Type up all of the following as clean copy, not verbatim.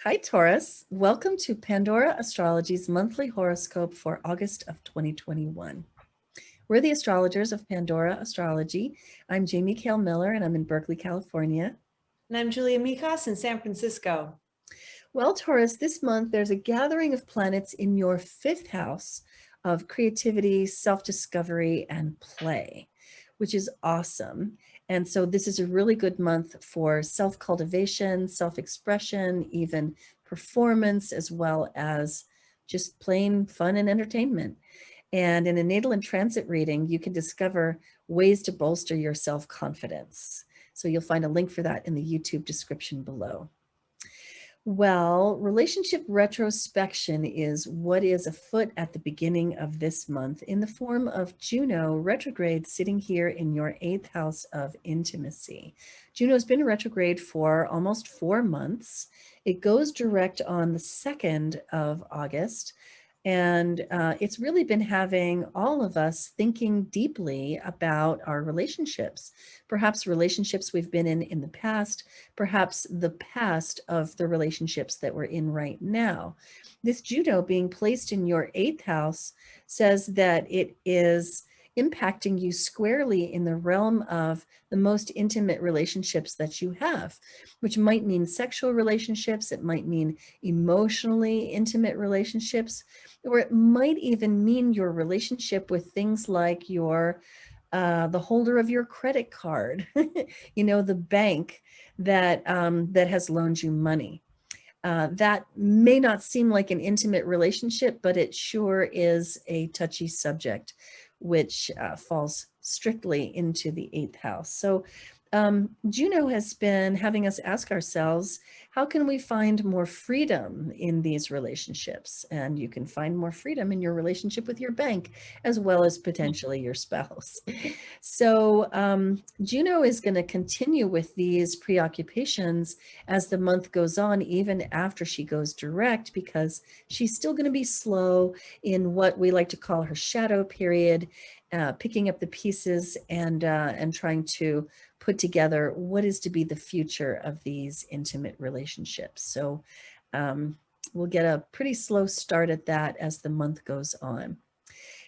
Hi, Taurus. Welcome to Pandora Astrology's monthly horoscope for August of 2021. We're the astrologers of Pandora Astrology. I'm Jamie Kale Miller, and I'm in Berkeley, California. And I'm Julia Mikos in San Francisco. Well, Taurus, this month there's a gathering of planets in your fifth house of creativity, self-discovery, and play, which is awesome. And so this is a really good month for self-cultivation, self-expression, even performance, as well as just plain fun and entertainment. And in a natal and transit reading, you can discover ways to bolster your self-confidence. So you'll find a link for that in the YouTube description below. Well, relationship retrospection is what is afoot at the beginning of this month in the form of Juno retrograde sitting here in your eighth house of intimacy. Juno's been retrograde for almost 4 months. It goes direct on the 2nd of August. And it's really been having all of us thinking deeply about our relationships, perhaps relationships we've been in the past, perhaps the past of the relationships that we're in right now. This Juno being placed in your eighth house says that it is impacting you squarely in the realm of the most intimate relationships that you have, which might mean sexual relationships, it might mean emotionally intimate relationships, or it might even mean your relationship with things like your the holder of your credit card, the bank that that has loaned you money. That may not seem like an intimate relationship, but it sure is a touchy subject, which falls strictly into the eighth house. So Juno has been having us ask ourselves, how can we find more freedom in these relationships? And you can find more freedom in your relationship with your bank, as well as potentially your spouse. So Juno is going to continue with these preoccupations as the month goes on, even after she goes direct, because she's still going to be slow in what we like to call her shadow period, picking up the pieces and trying to put together what is to be the future of these intimate relationships. So we'll get a pretty slow start at that as the month goes on.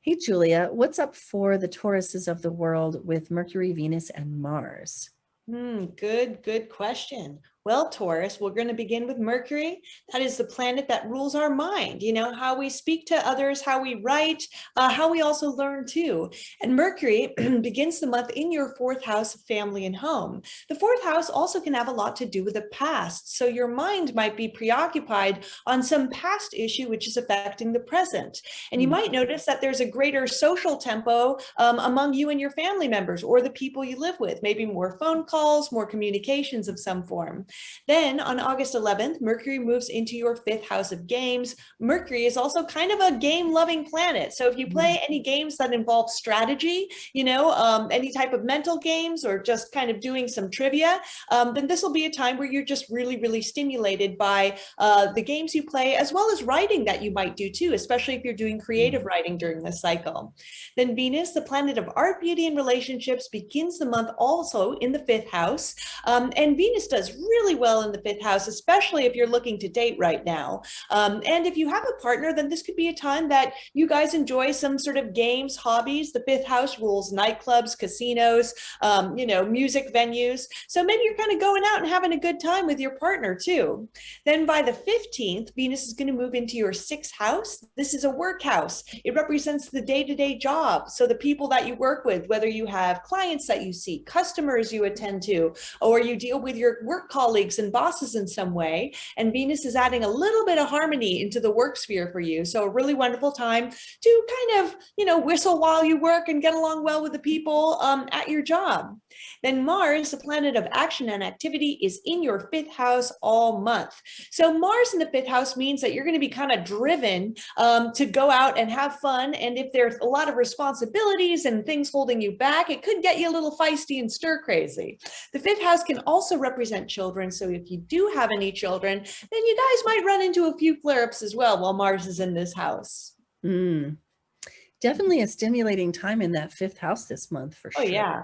Hey, Julia, what's up for the Tauruses of the world with Mercury, Venus, and Mars? Good question. Well, Taurus, we're going to begin with Mercury. That is the planet that rules our mind, how we speak to others, how we write, how we also learn too. And Mercury begins the month in your fourth house of family and home. The fourth house also can have a lot to do with the past. So your mind might be preoccupied on some past issue which is affecting the present. And you might notice that there's a greater social tempo among you and your family members or the people you live with, maybe more phone calls, more communications of some form. Then on August 11th, Mercury moves into your fifth house of games. Mercury is also kind of a game-loving planet. So if you play any games that involve strategy, any type of mental games or just kind of doing some trivia, then this will be a time where you're just really, really stimulated by the games you play, as well as writing that you might do too, especially if you're doing creative writing during this cycle. Then Venus, the planet of art, beauty, and relationships, begins the month also in the fifth house. And Venus does really well in the fifth house, especially if you're looking to date right now. And if you have a partner, then this could be a time that you guys enjoy some sort of games, hobbies. The fifth house rules nightclubs, casinos, music venues. So maybe you're kind of going out and having a good time with your partner too. Then by the 15th, Venus is going to move into your sixth house. This is a work house. It represents the day-to-day job. So the people that you work with, whether you have clients that you see, customers you attend to, or you deal with your work colleagues and bosses in some way. And Venus is adding a little bit of harmony into the work sphere for you. So a really wonderful time to kind of, whistle while you work and get along well with the people at your job. Then Mars, the planet of action and activity, is in your fifth house all month. So Mars in the fifth house means that you're going to be kind of driven to go out and have fun. And if there's a lot of responsibilities and things holding you back, it could get you a little feisty and stir crazy. The fifth house can also represent children. So if you do have any children, then you guys might run into a few flare-ups as well while Mars is in this house. Definitely a stimulating time in that fifth house this month for sure. Oh, yeah.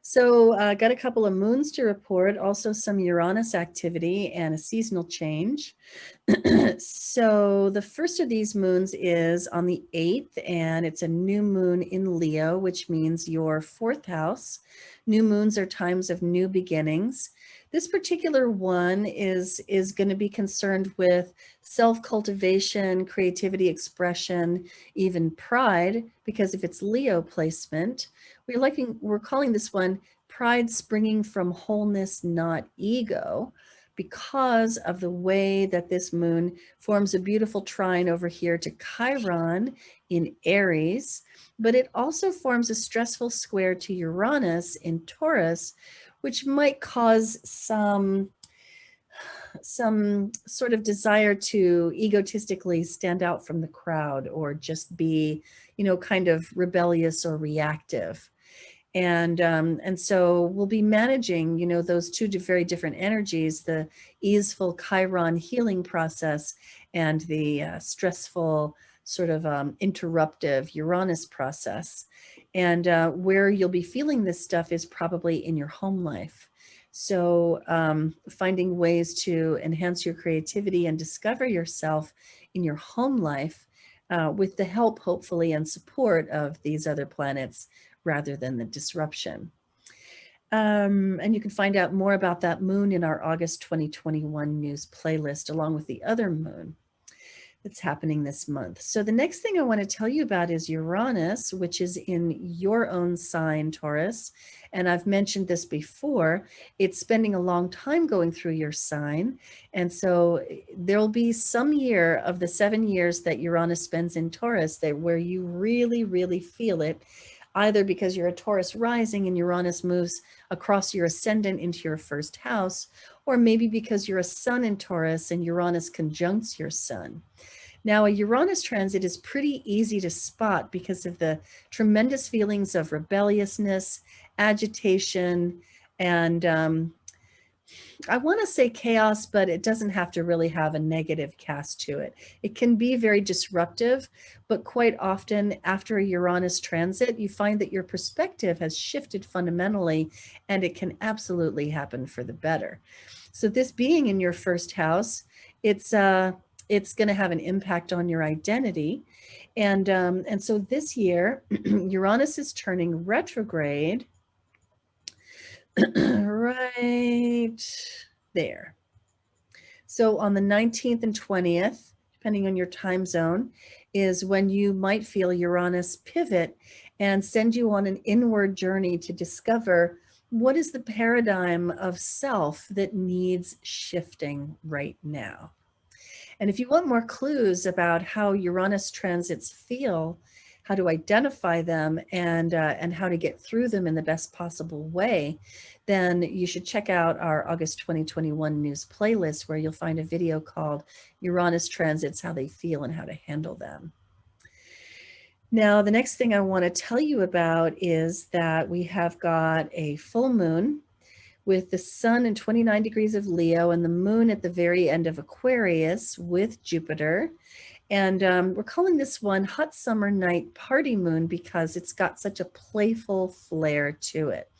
So got a couple of moons to report, also some Uranus activity and a seasonal change. So the first of these moons is on the 8th, and it's a new moon in Leo, which means your fourth house. New moons are times of new beginnings. This particular one is going to be concerned with self-cultivation, creativity, expression, even pride, because if it's Leo placement, we're calling this one pride springing from wholeness, not ego, because of the way that this moon forms a beautiful trine over here to Chiron in Aries, but it also forms a stressful square to Uranus in Taurus, which might cause some sort of desire to egotistically stand out from the crowd or just be, kind of rebellious or reactive. And so we'll be managing, those two very different energies, the easeful Chiron healing process and the stressful sort of interruptive Uranus process. And where you'll be feeling this stuff is probably in your home life. So finding ways to enhance your creativity and discover yourself in your home life with the help, hopefully, and support of these other planets rather than the disruption. And you can find out more about that moon in our August 2021 news playlist, along with the other moon that's happening this month. So the next thing I want to tell you about is Uranus, which is in your own sign, Taurus. And I've mentioned this before. It's spending a long time going through your sign. And so there'll be some year of the 7 years that Uranus spends in Taurus where you really, really feel it, either because you're a Taurus rising and Uranus moves across your ascendant into your first house, or maybe because you're a sun in Taurus and Uranus conjuncts your sun. Now, a Uranus transit is pretty easy to spot because of the tremendous feelings of rebelliousness, agitation, and I want to say chaos, but it doesn't have to really have a negative cast to it. It can be very disruptive, but quite often after a Uranus transit, you find that your perspective has shifted fundamentally, and it can absolutely happen for the better. So this being in your first house, it's going to have an impact on your identity. And so this year, Uranus is turning retrograde right there. So on the 19th and 20th, depending on your time zone, is when you might feel Uranus pivot and send you on an inward journey to discover what is the paradigm of self that needs shifting right now. And if you want more clues about how Uranus transits feel, how to identify them, and how to get through them in the best possible way, then you should check out our August 2021 news playlist, where you'll find a video called Uranus Transits, How They Feel and How to Handle Them. Now, the next thing I want to tell you about is that we have got a full moon with the sun in 29 degrees of Leo and the moon at the very end of Aquarius with Jupiter. And we're calling this one Hot Summer Night Party Moon because it's got such a playful flair to it.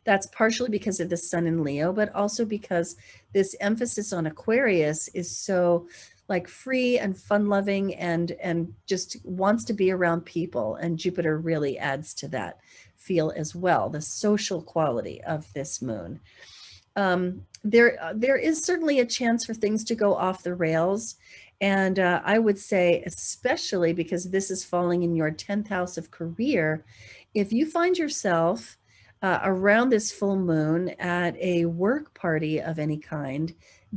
That's partially because of the sun in Leo, but also because this emphasis on Aquarius is so like free and fun-loving and just wants to be around people. And Jupiter really adds to that feel as well, the social quality of this moon. There is certainly a chance for things to go off the rails. And I would say, especially because this is falling in your 10th house of career, if you find yourself around this full moon at a work party of any kind,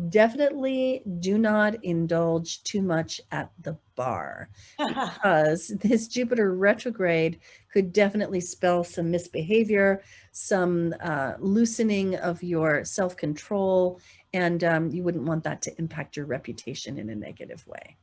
definitely do not indulge too much at the bar, because this Jupiter retrograde could definitely spell some misbehavior, some loosening of your self-control, and you wouldn't want that to impact your reputation in a negative way.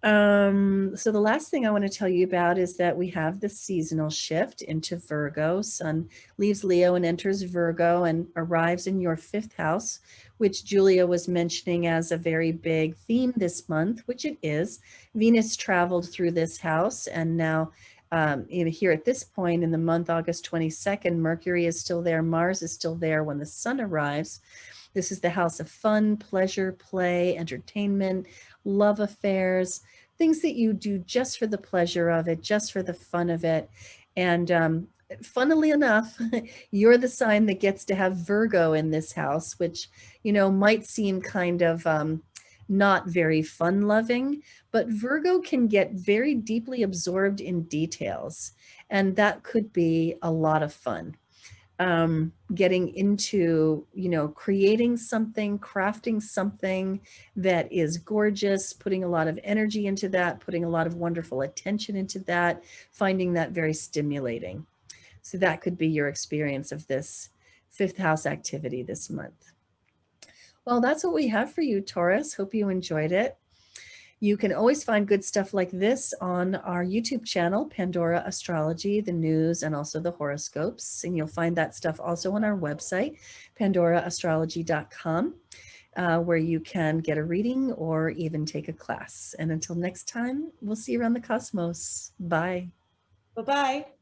So the last thing I want to tell you about is that we have the seasonal shift into Virgo. Sun leaves Leo and enters Virgo and arrives in your 5th house, which Julia was mentioning as a very big theme this month, which it is. Venus traveled through this house, and now Even here at this point in the month, August 22nd, Mercury is still there. Mars is still there when the sun arrives. This is the house of fun, pleasure, play, entertainment, love affairs, things that you do just for the pleasure of it, just for the fun of it. And funnily enough, you're the sign that gets to have Virgo in this house, which, might seem kind of not very fun loving, but Virgo can get very deeply absorbed in details. And that could be a lot of fun. Getting into, creating something, crafting something that is gorgeous, putting a lot of energy into that, putting a lot of wonderful attention into that, finding that very stimulating. So that could be your experience of this fifth house activity this month. Well, that's what we have for you, Taurus. Hope you enjoyed it. You can always find good stuff like this on our YouTube channel, Pandora Astrology, the news, and also the horoscopes. And you'll find that stuff also on our website, pandoraastrology.com, where you can get a reading or even take a class. And until next time, we'll see you around the cosmos. Bye. Bye-bye.